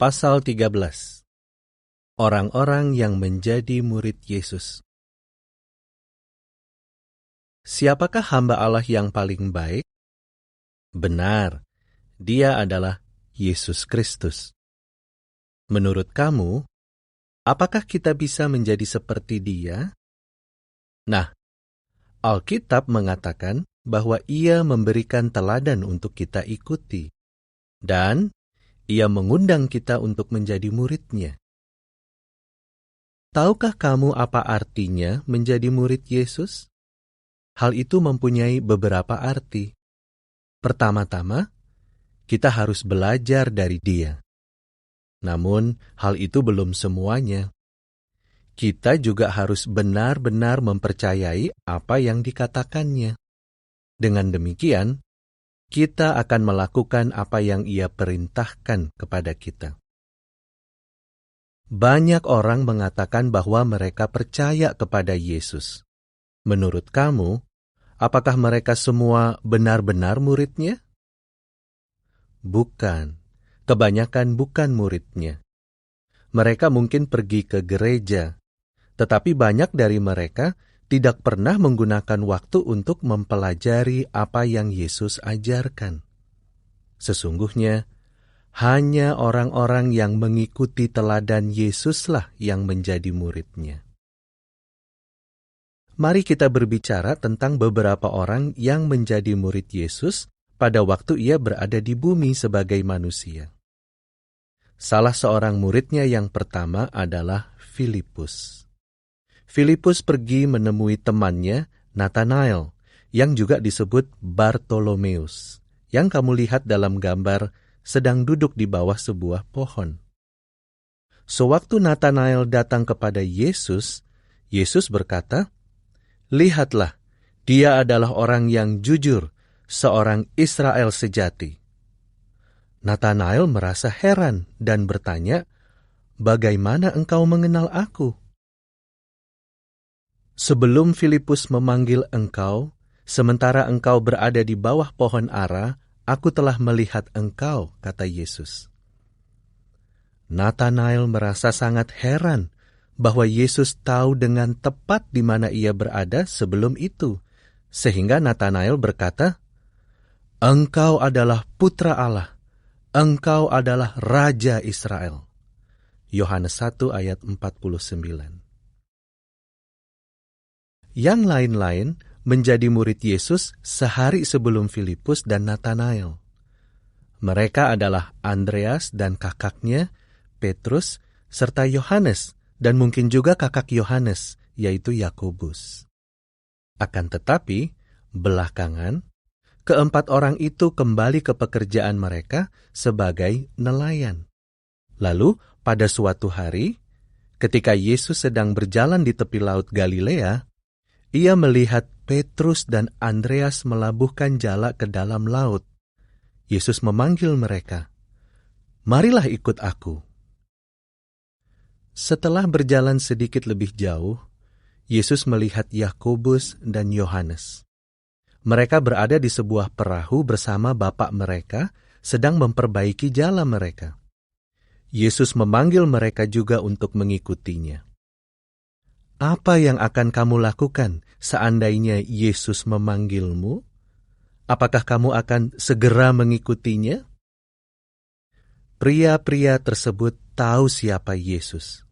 Pasal 13. Orang-orang yang menjadi murid Yesus. Siapakah hamba Allah yang paling baik? Benar, dia adalah Yesus Kristus. Menurut kamu, apakah kita bisa menjadi seperti dia? Nah, Alkitab mengatakan bahwa ia memberikan teladan untuk kita ikuti, dan ia mengundang kita untuk menjadi murid-Nya. Tahukah kamu apa artinya menjadi murid Yesus? Hal itu mempunyai beberapa arti. Pertama-tama, kita harus belajar dari Dia. Namun, hal itu belum semuanya. Kita juga harus benar-benar mempercayai apa yang dikatakannya. Dengan demikian, kita akan melakukan apa yang Ia perintahkan kepada kita. Banyak orang mengatakan bahwa mereka percaya kepada Yesus. Menurut kamu, apakah mereka semua benar-benar murid-Nya? Bukan. Kebanyakan bukan murid-Nya. Mereka mungkin pergi ke gereja, tetapi banyak dari mereka tidak pernah menggunakan waktu untuk mempelajari apa yang Yesus ajarkan. Sesungguhnya, hanya orang-orang yang mengikuti teladan Yesuslah yang menjadi murid-Nya. Mari kita berbicara tentang beberapa orang yang menjadi murid Yesus pada waktu Ia berada di bumi sebagai manusia. Salah seorang murid-Nya yang pertama adalah Filipus. Filipus pergi menemui temannya, Nathanael, yang juga disebut Bartolomeus, yang kamu lihat dalam gambar sedang duduk di bawah sebuah pohon. Sewaktu Nathanael datang kepada Yesus, Yesus berkata, "Lihatlah, dia adalah orang yang jujur, seorang Israel sejati." Nathanael merasa heran dan bertanya, "Bagaimana engkau mengenal aku?" "Sebelum Filipus memanggil engkau, sementara engkau berada di bawah pohon ara, aku telah melihat engkau," kata Yesus. Nathanael merasa sangat heran bahwa Yesus tahu dengan tepat di mana ia berada sebelum itu, sehingga Nathanael berkata, "Engkau adalah Putra Allah, engkau adalah Raja Israel." Yohanes 1 ayat 49. Yang lain-lain menjadi murid Yesus sehari sebelum Filipus dan Nathanael. Mereka adalah Andreas dan kakaknya, Petrus, serta Yohanes, dan mungkin juga kakak Yohanes, yaitu Yakobus. Akan tetapi, belakangan, keempat orang itu kembali ke pekerjaan mereka sebagai nelayan. Lalu, pada suatu hari, ketika Yesus sedang berjalan di tepi laut Galilea, Ia melihat Petrus dan Andreas melabuhkan jala ke dalam laut. Yesus memanggil mereka, "Marilah ikut aku." Setelah berjalan sedikit lebih jauh, Yesus melihat Yakobus dan Yohanes. Mereka berada di sebuah perahu bersama bapak mereka, sedang memperbaiki jala mereka. Yesus memanggil mereka juga untuk mengikutinya. Apa yang akan kamu lakukan seandainya Yesus memanggilmu? Apakah kamu akan segera mengikutinya? Pria-pria tersebut tahu siapa Yesus.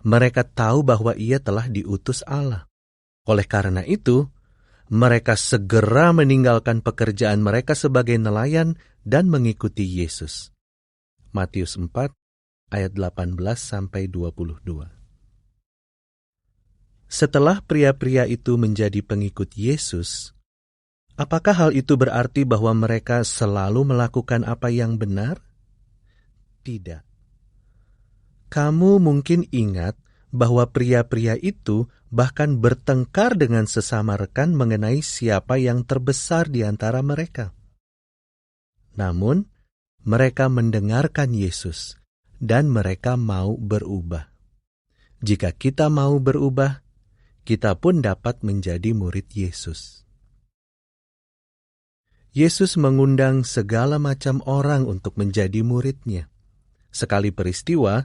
Mereka tahu bahwa Ia telah diutus Allah. Oleh karena itu, mereka segera meninggalkan pekerjaan mereka sebagai nelayan dan mengikuti Yesus. Matius 4 ayat 18-22. Setelah pria-pria itu menjadi pengikut Yesus, apakah hal itu berarti bahwa mereka selalu melakukan apa yang benar? Tidak. Kamu mungkin ingat bahwa pria-pria itu bahkan bertengkar dengan sesama rekan mengenai siapa yang terbesar di antara mereka. Namun, mereka mendengarkan Yesus dan mereka mau berubah. Jika kita mau berubah, kita pun dapat menjadi murid Yesus. Yesus mengundang segala macam orang untuk menjadi murid-Nya. Sekali peristiwa,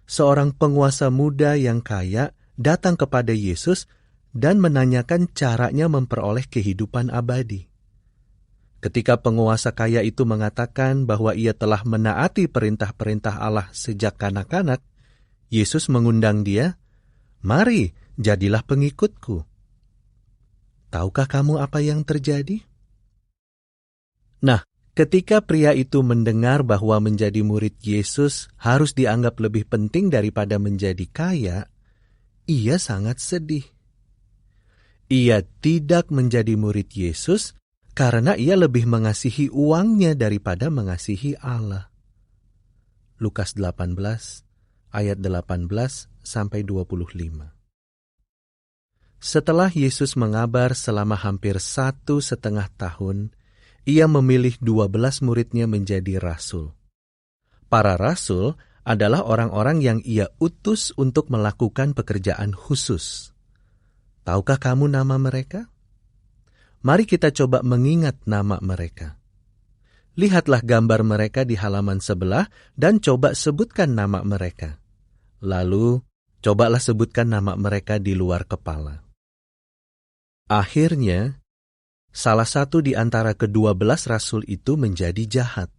seorang penguasa muda yang kaya datang kepada Yesus dan menanyakan caranya memperoleh kehidupan abadi. Ketika penguasa kaya itu mengatakan bahwa ia telah menaati perintah-perintah Allah sejak kanak-kanak, Yesus mengundang dia, "Mari, jadilah pengikutku." Tahukah kamu apa yang terjadi? Nah, ketika pria itu mendengar bahwa menjadi murid Yesus harus dianggap lebih penting daripada menjadi kaya, ia sangat sedih. Ia tidak menjadi murid Yesus karena ia lebih mengasihi uangnya daripada mengasihi Allah. Lukas 18 ayat 18 sampai 25. Setelah Yesus mengabar selama hampir 1,5 tahun, ia memilih 12 muridnya menjadi rasul. Para rasul adalah orang-orang yang ia utus untuk melakukan pekerjaan khusus. Tahukah kamu nama mereka? Mari kita coba mengingat nama mereka. Lihatlah gambar mereka di halaman sebelah dan coba sebutkan nama mereka. Lalu, cobalah sebutkan nama mereka di luar kepala. Akhirnya, salah satu di antara ke-12 rasul itu menjadi jahat.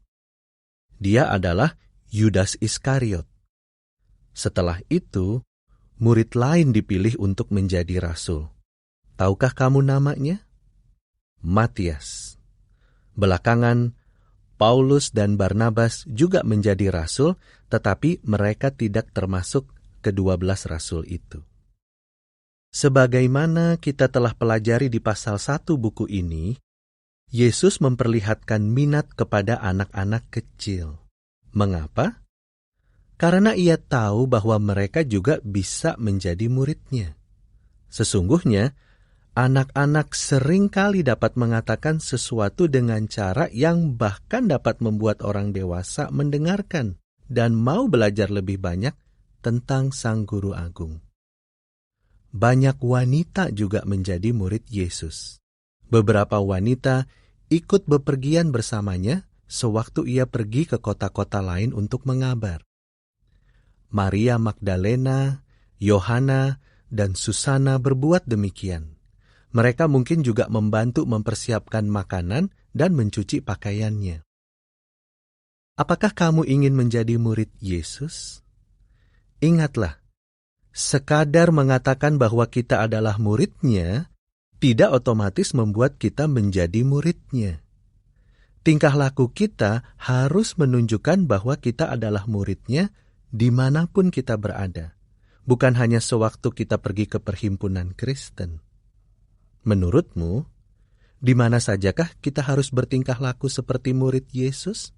Dia adalah Yudas Iskariot. Setelah itu, murid lain dipilih untuk menjadi rasul. Tahukah kamu namanya? Matias. Belakangan, Paulus dan Barnabas juga menjadi rasul, tetapi mereka tidak termasuk ke-12 rasul itu. Sebagaimana kita telah pelajari di pasal 1 buku ini, Yesus memperlihatkan minat kepada anak-anak kecil. Mengapa? Karena ia tahu bahwa mereka juga bisa menjadi muridnya. Sesungguhnya, anak-anak seringkali dapat mengatakan sesuatu dengan cara yang bahkan dapat membuat orang dewasa mendengarkan dan mau belajar lebih banyak tentang Sang Guru Agung. Banyak wanita juga menjadi murid Yesus. Beberapa wanita ikut bepergian bersamanya sewaktu ia pergi ke kota-kota lain untuk mengabar. Maria Magdalena, Yohana, dan Susana berbuat demikian. Mereka mungkin juga membantu mempersiapkan makanan dan mencuci pakaiannya. Apakah kamu ingin menjadi murid Yesus? Ingatlah, sekadar mengatakan bahwa kita adalah muridnya, tidak otomatis membuat kita menjadi muridnya. Tingkah laku kita harus menunjukkan bahwa kita adalah muridnya dimanapun kita berada, bukan hanya sewaktu kita pergi ke perhimpunan Kristen. Menurutmu, di mana sajakah kita harus bertingkah laku seperti murid Yesus?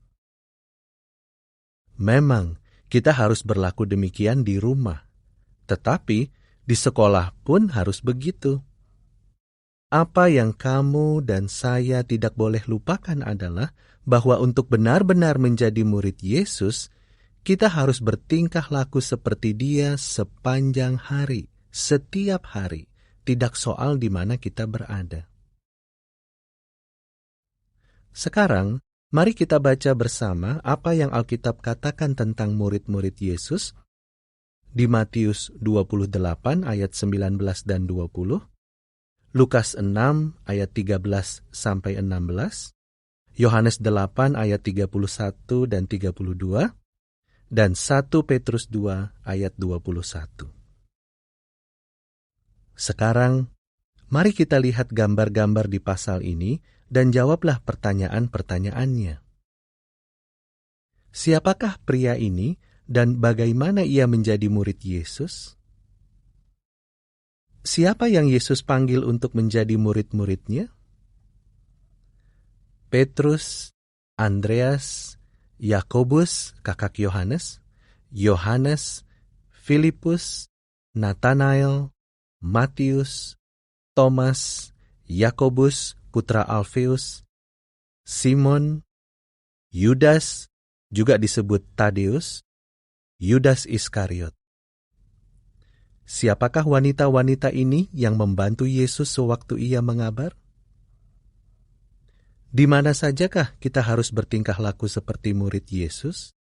Memang, kita harus berlaku demikian di rumah. Tetapi, di sekolah pun harus begitu. Apa yang kamu dan saya tidak boleh lupakan adalah bahwa untuk benar-benar menjadi murid Yesus, kita harus bertingkah laku seperti Dia sepanjang hari, setiap hari. Tidak soal di mana kita berada. Sekarang, mari kita baca bersama apa yang Alkitab katakan tentang murid-murid Yesus di Matius 28 ayat 19 dan 20, Lukas 6 ayat 13 sampai 16, Yohanes 8 ayat 31 dan 32, dan 1 Petrus 2 ayat 21. Sekarang, mari kita lihat gambar-gambar di pasal ini dan jawablah pertanyaan-pertanyaannya. Siapakah pria ini dan bagaimana ia menjadi murid Yesus? Siapa yang Yesus panggil untuk menjadi murid-muridnya? Petrus, Andreas, Yakobus, kakak Yohanes, Yohanes, Filipus, Nathanael, Matius, Thomas, Yakobus, putra Alfeus, Simon, Yudas, juga disebut Tadeus, Yudas Iskariot. Siapakah wanita-wanita ini yang membantu Yesus sewaktu ia mengabar? Di mana sajakah kita harus bertingkah laku seperti murid Yesus?